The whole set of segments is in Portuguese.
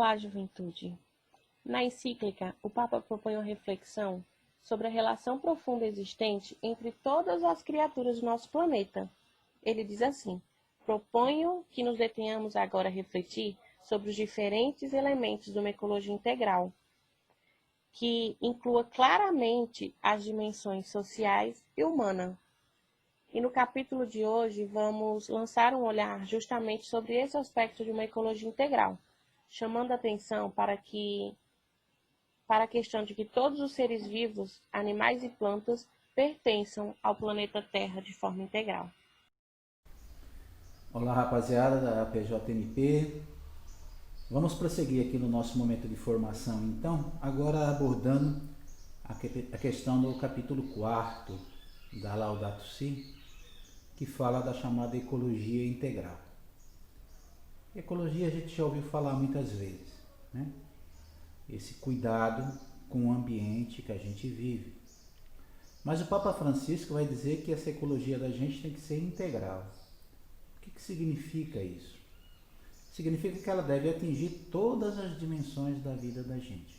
Olá, juventude! Na encíclica, o Papa propõe uma reflexão sobre a relação profunda existente entre todas as criaturas do nosso planeta. Ele diz assim: proponho que nos detenhamos agora a refletir sobre os diferentes elementos de uma ecologia integral, que inclua claramente as dimensões sociais e humanas. E no capítulo de hoje vamos lançar um olhar justamente sobre esse aspecto de uma ecologia integral, chamando a atenção para a questão de que todos os seres vivos, animais e plantas, pertençam ao planeta Terra de forma integral. Olá, rapaziada da PJNP. Vamos prosseguir aqui no nosso momento de formação, então, agora abordando a questão do capítulo 4 da Laudato Si, que fala da chamada ecologia integral. Ecologia a gente já ouviu falar muitas vezes, né? Esse cuidado com o ambiente que a gente vive. Mas o Papa Francisco vai dizer que essa ecologia da gente tem que ser integral. O que significa isso? Significa que ela deve atingir todas as dimensões da vida da gente.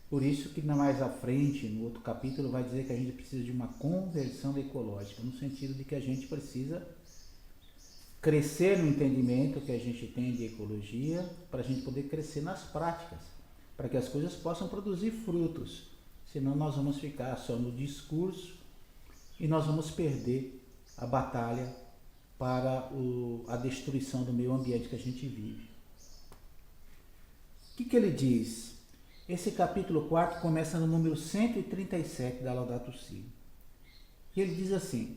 Por isso que mais à frente, no outro capítulo, vai dizer que a gente precisa de uma conversão ecológica, no sentido de que a gente precisa crescer no entendimento que a gente tem de ecologia, para a gente poder crescer nas práticas, para que as coisas possam produzir frutos. Senão nós vamos ficar só no discurso e nós vamos perder a batalha para a destruição do meio ambiente que a gente vive. O que ele diz? Esse capítulo 4 começa no número 137 da Laudato Si. E ele diz assim: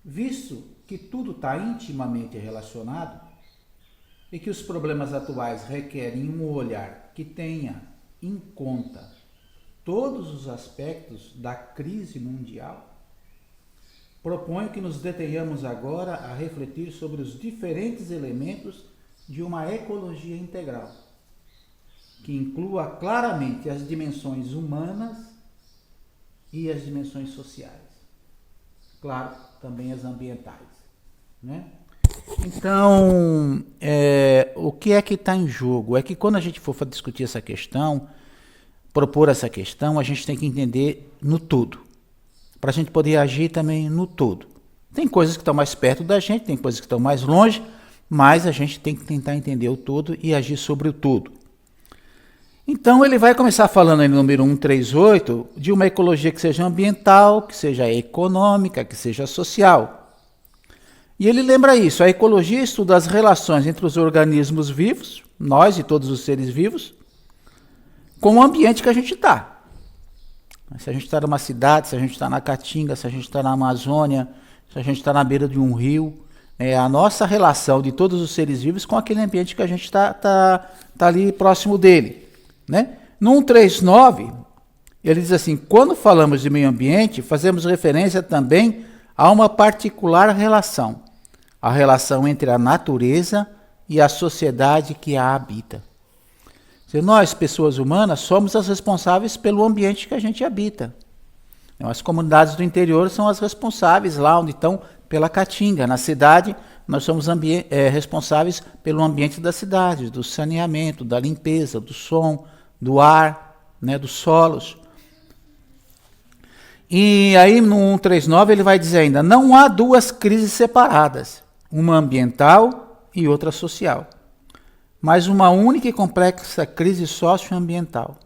visto que tudo está intimamente relacionado e que os problemas atuais requerem um olhar que tenha em conta todos os aspectos da crise mundial, proponho que nos detenhamos agora a refletir sobre os diferentes elementos de uma ecologia integral, que inclua claramente as dimensões humanas e as dimensões sociais. Claro, também as ambientais, né? Então, o que é que está em jogo? É que quando a gente for discutir essa questão, propor essa questão, a gente tem que entender no todo, para a gente poder agir também no todo. Tem coisas que estão mais perto da gente, tem coisas que estão mais longe, mas a gente tem que tentar entender o todo e agir sobre o todo. Então ele vai começar falando aí no número 138 de uma ecologia que seja ambiental, que seja econômica, que seja social. E ele lembra isso: a ecologia estuda as relações entre os organismos vivos, nós e todos os seres vivos, com o ambiente que a gente está. Se a gente está numa cidade, se a gente está na Caatinga, se a gente está na Amazônia, se a gente está na beira de um rio, a nossa relação de todos os seres vivos com aquele ambiente que a gente está ali próximo dele, né? No 139, ele diz assim: quando falamos de meio ambiente, fazemos referência também a uma particular relação, a relação entre a natureza e a sociedade que a habita. Nós, pessoas humanas, somos as responsáveis pelo ambiente que a gente habita. As comunidades do interior são as responsáveis lá onde estão pela Caatinga. Na cidade, nós somos responsáveis pelo ambiente da cidade, do saneamento, da limpeza, do som, do ar, né, dos solos. E aí no 139 ele vai dizer ainda: não há duas crises separadas, uma ambiental e outra social, mas uma única e complexa crise socioambiental.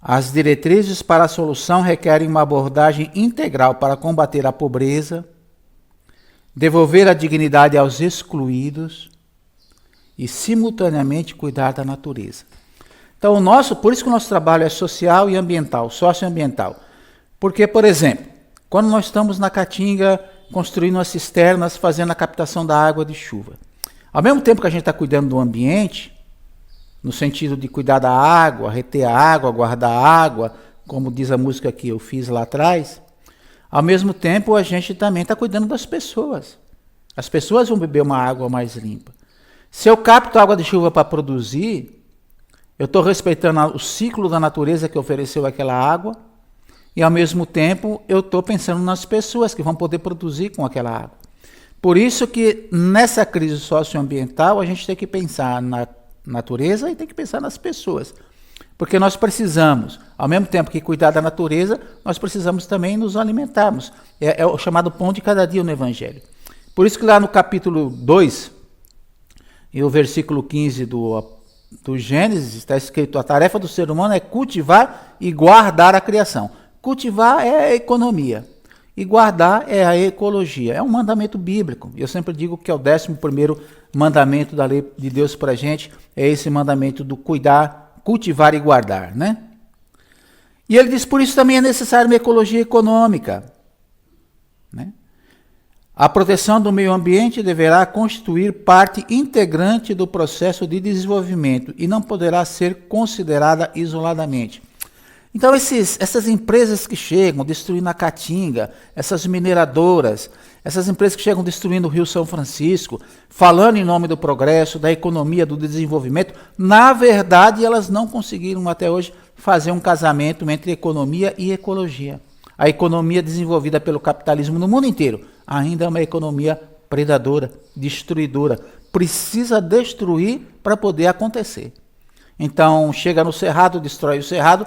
As diretrizes para a solução requerem uma abordagem integral para combater a pobreza, devolver a dignidade aos excluídos e, simultaneamente, cuidar da natureza. Então, por isso que o nosso trabalho é social e ambiental, socioambiental. Porque, por exemplo, quando nós estamos na Caatinga construindo as cisternas, fazendo a captação da água de chuva, ao mesmo tempo que a gente está cuidando do ambiente, no sentido de cuidar da água, reter a água, guardar a água, como diz a música que eu fiz lá atrás, ao mesmo tempo a gente também está cuidando das pessoas. As pessoas vão beber uma água mais limpa. Se eu capto água de chuva para produzir, eu estou respeitando o ciclo da natureza que ofereceu aquela água, e ao mesmo tempo eu estou pensando nas pessoas que vão poder produzir com aquela água. Por isso que nessa crise socioambiental a gente tem que pensar natureza e tem que pensar nas pessoas. Porque nós precisamos, ao mesmo tempo que cuidar da natureza, nós precisamos também nos alimentarmos. É o chamado pão de cada dia no Evangelho. Por isso que lá no capítulo 2, e o versículo 15 do Gênesis, está escrito: a tarefa do ser humano é cultivar e guardar a criação. Cultivar é a economia e guardar é a ecologia. É um mandamento bíblico. Eu sempre digo que é o 11º mandamento da lei de Deus para a gente, é esse mandamento do cuidar, cultivar e guardar, né? E ele diz, por isso também é necessário uma ecologia econômica, né? A proteção do meio ambiente deverá constituir parte integrante do processo de desenvolvimento e não poderá ser considerada isoladamente. Então essas empresas que chegam destruindo a Caatinga, essas mineradoras, essas empresas que chegam destruindo o Rio São Francisco, falando em nome do progresso, da economia, do desenvolvimento, na verdade elas não conseguiram até hoje fazer um casamento entre economia e ecologia. A economia desenvolvida pelo capitalismo no mundo inteiro ainda é uma economia predadora, destruidora. Precisa destruir para poder acontecer. Então, chega no cerrado, destrói o cerrado,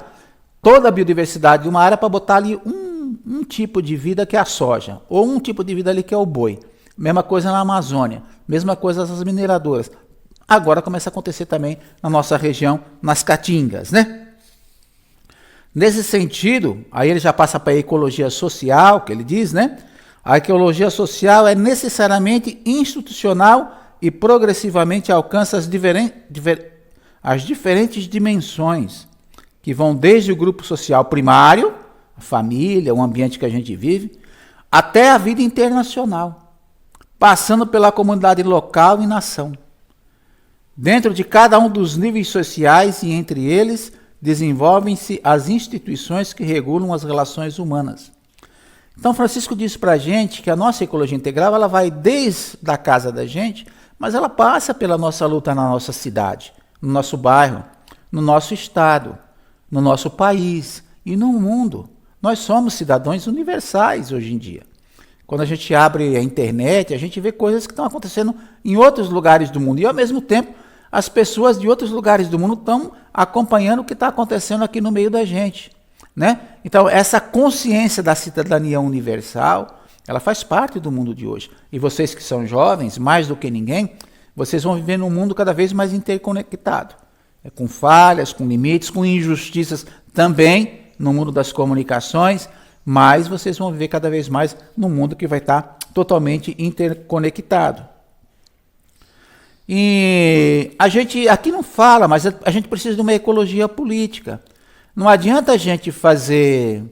toda a biodiversidade de uma área para botar ali um tipo de vida que é a soja, ou um tipo de vida ali que é o boi. Mesma coisa na Amazônia, mesma coisa nas mineradoras. Agora começa a acontecer também na nossa região, nas Caatingas, né? Nesse sentido, aí ele já passa para a ecologia social, que ele diz, né? A ecologia social é necessariamente institucional e progressivamente alcança as diferentes dimensões, que vão desde o grupo social primário, a família, o ambiente que a gente vive, até a vida internacional, passando pela comunidade local e nação. Dentro de cada um dos níveis sociais e entre eles, desenvolvem-se as instituições que regulam as relações humanas. Então, Francisco disse para a gente que a nossa ecologia integral ela vai desde a casa da gente, mas ela passa pela nossa luta na nossa cidade, no nosso bairro, no nosso estado, no nosso país e no mundo. Nós somos cidadãos universais hoje em dia. Quando a gente abre a internet, a gente vê coisas que estão acontecendo em outros lugares do mundo e, ao mesmo tempo, as pessoas de outros lugares do mundo estão acompanhando o que está acontecendo aqui no meio da gente, né? Então, essa consciência da cidadania universal, ela faz parte do mundo de hoje. E vocês que são jovens, mais do que ninguém, vocês vão viver num mundo cada vez mais interconectado, com falhas, com limites, com injustiças também no mundo das comunicações, mas vocês vão viver cada vez mais num mundo que vai estar totalmente interconectado. E a gente aqui não fala, mas a gente precisa de uma ecologia política. Não adianta a gente fazer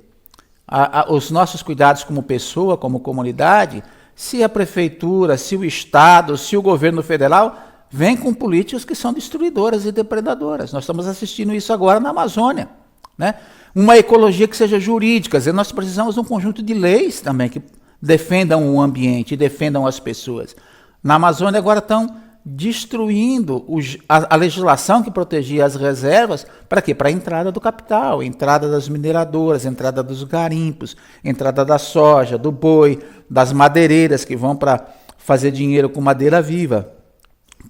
os nossos cuidados como pessoa, como comunidade, se a prefeitura, se o Estado, se o governo federal vem com políticas que são destruidoras e depredadoras. Nós estamos assistindo isso agora na Amazônia, né? Uma ecologia que seja jurídica. Nós precisamos de um conjunto de leis também que defendam o ambiente, defendam as pessoas. Na Amazônia agora estão destruindo a legislação que protegia as reservas, para quê? Para a entrada do capital, entrada das mineradoras, entrada dos garimpos, entrada da soja, do boi, das madeireiras que vão para fazer dinheiro com madeira viva.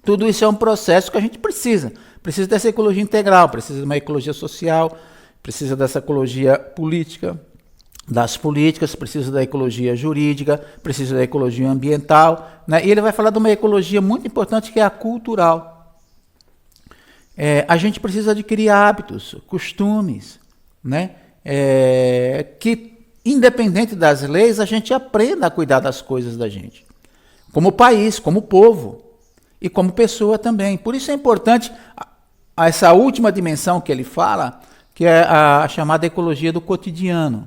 Tudo isso é um processo que a gente precisa dessa ecologia integral, precisa de uma ecologia social, precisa dessa ecologia política, das políticas, precisa da ecologia jurídica, precisa da ecologia ambiental, né? E ele vai falar de uma ecologia muito importante que é a cultural. A gente precisa adquirir hábitos, costumes, né? Que, independente das leis, a gente aprenda a cuidar das coisas da gente, como país, como povo e como pessoa também. Por isso é importante essa última dimensão que ele fala, que é a chamada ecologia do cotidiano.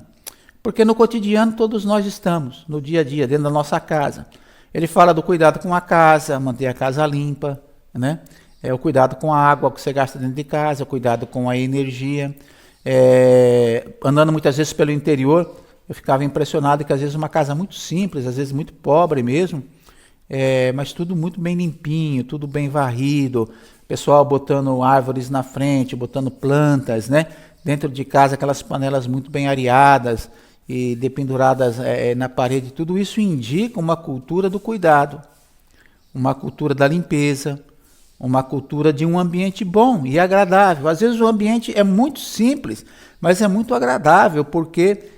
Porque no cotidiano todos nós estamos, no dia a dia, dentro da nossa casa. Ele fala do cuidado com a casa, manter a casa limpa, né? O cuidado com a água que você gasta dentro de casa, o cuidado com a energia. Andando muitas vezes pelo interior, eu ficava impressionado que às vezes uma casa muito simples, às vezes muito pobre mesmo, mas tudo muito bem limpinho, tudo bem varrido, pessoal botando árvores na frente, botando plantas, né? Dentro de casa aquelas panelas muito bem areadas, e dependuradas na parede, tudo isso indica uma cultura do cuidado, uma cultura da limpeza, uma cultura de um ambiente bom e agradável. Às vezes o ambiente é muito simples, mas é muito agradável, porque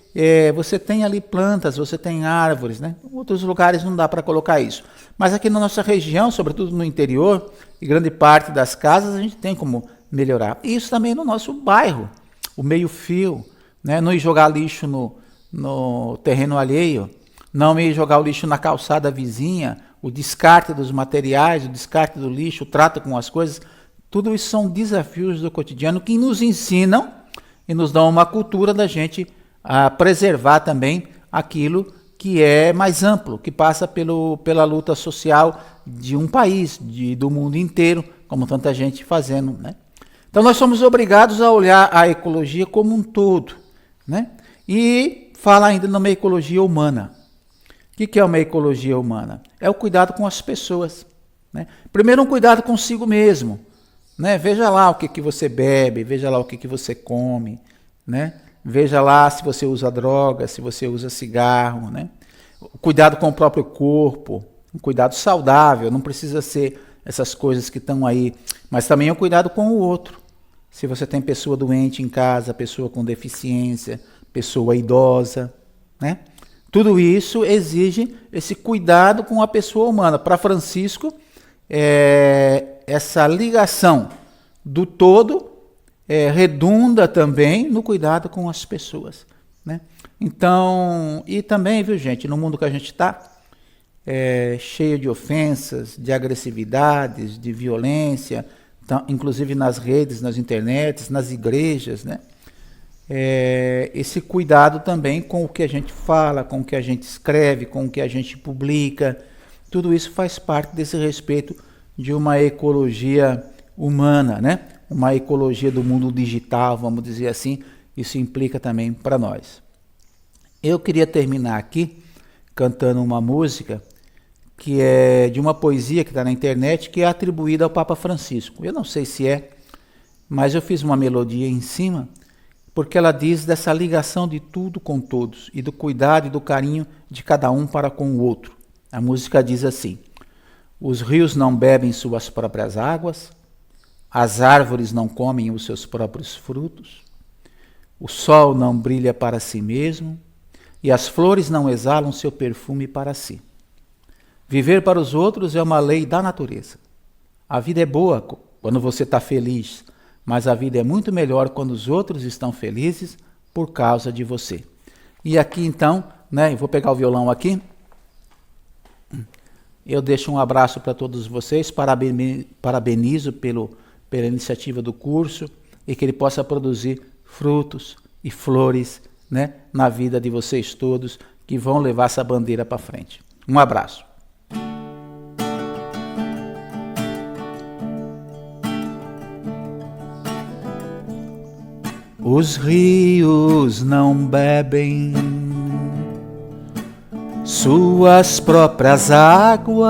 você tem ali plantas, você tem árvores, né? Em outros lugares não dá para colocar isso. Mas aqui na nossa região, sobretudo no interior, e grande parte das casas, a gente tem como melhorar. E isso também no nosso bairro, o meio-fio, né? Não ir jogar lixo no terreno alheio, não ir jogar o lixo na calçada vizinha, o descarte dos materiais, o descarte do lixo, o trato com as coisas, tudo isso são desafios do cotidiano que nos ensinam e nos dão uma cultura da gente a preservar também aquilo que é mais amplo, que passa pela luta social de um país, do mundo inteiro, como tanta gente fazendo, né? Então nós somos obrigados a olhar a ecologia como um todo, né? E fala ainda numa ecologia humana. O que é uma ecologia humana? É o cuidado com as pessoas, né? Primeiro um cuidado consigo mesmo, né? Veja lá o que você bebe, veja lá o que você come, né? Veja lá se você usa droga, se você usa cigarro, né? O cuidado com o próprio corpo, um cuidado saudável, não precisa ser essas coisas que estão aí, mas também é um cuidado com o outro. Se você tem pessoa doente em casa, pessoa com deficiência, pessoa idosa, né? Tudo isso exige esse cuidado com a pessoa humana. Para Francisco, essa ligação do todo redunda também no cuidado com as pessoas, né? Então, e também, viu gente, no mundo que a gente está, cheio de ofensas, de agressividades, de violência, inclusive nas redes, nas internets, nas igrejas, né? Esse cuidado também com o que a gente fala, com o que a gente escreve, com o que a gente publica, tudo isso faz parte desse respeito de uma ecologia humana, né? Uma ecologia do mundo digital, vamos dizer assim, isso implica também para nós. Eu queria terminar aqui cantando uma música que é de uma poesia que está na internet, que é atribuída ao Papa Francisco. Eu não sei se mas eu fiz uma melodia em cima, porque ela diz dessa ligação de tudo com todos, e do cuidado e do carinho de cada um para com o outro. A música diz assim: os rios não bebem suas próprias águas, as árvores não comem os seus próprios frutos, o sol não brilha para si mesmo, e as flores não exalam seu perfume para si. Viver para os outros é uma lei da natureza. A vida é boa quando você está feliz, mas a vida é muito melhor quando os outros estão felizes por causa de você. E aqui então, né, eu vou pegar o violão aqui, eu deixo um abraço para todos vocês, parabenizo pela iniciativa do curso, e que ele possa produzir frutos e flores, né, na vida de vocês todos, que vão levar essa bandeira para frente. Um abraço. Os rios não bebem suas próprias águas,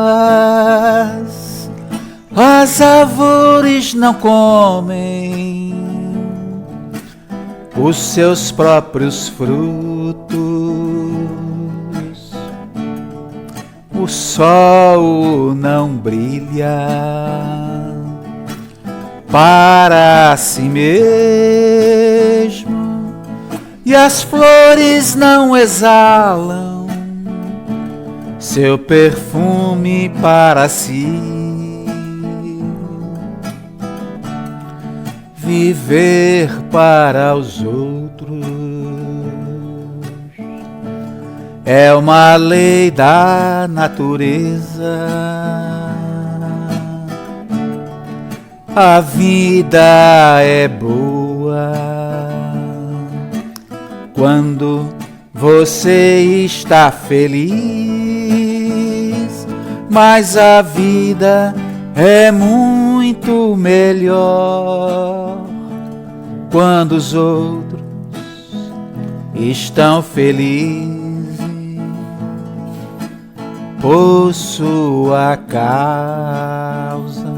as árvores não comem os seus próprios frutos, o sol não brilha para si mesmo, e as flores não exalam seu perfume para si. Viver para os outros é uma lei da natureza. A vida é boa quando você está feliz, mas a vida é muito melhor quando os outros estão felizes por sua causa.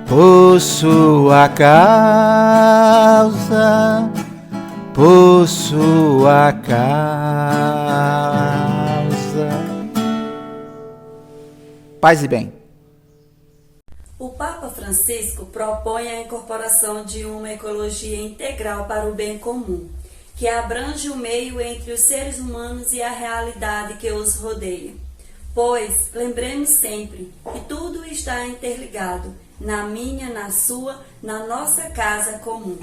Por sua causa, por sua causa. Paz e bem. O Francisco propõe a incorporação de uma ecologia integral para o bem comum, que abrange o meio entre os seres humanos e a realidade que os rodeia. Pois, lembremos sempre que tudo está interligado, na minha, na sua, na nossa casa comum.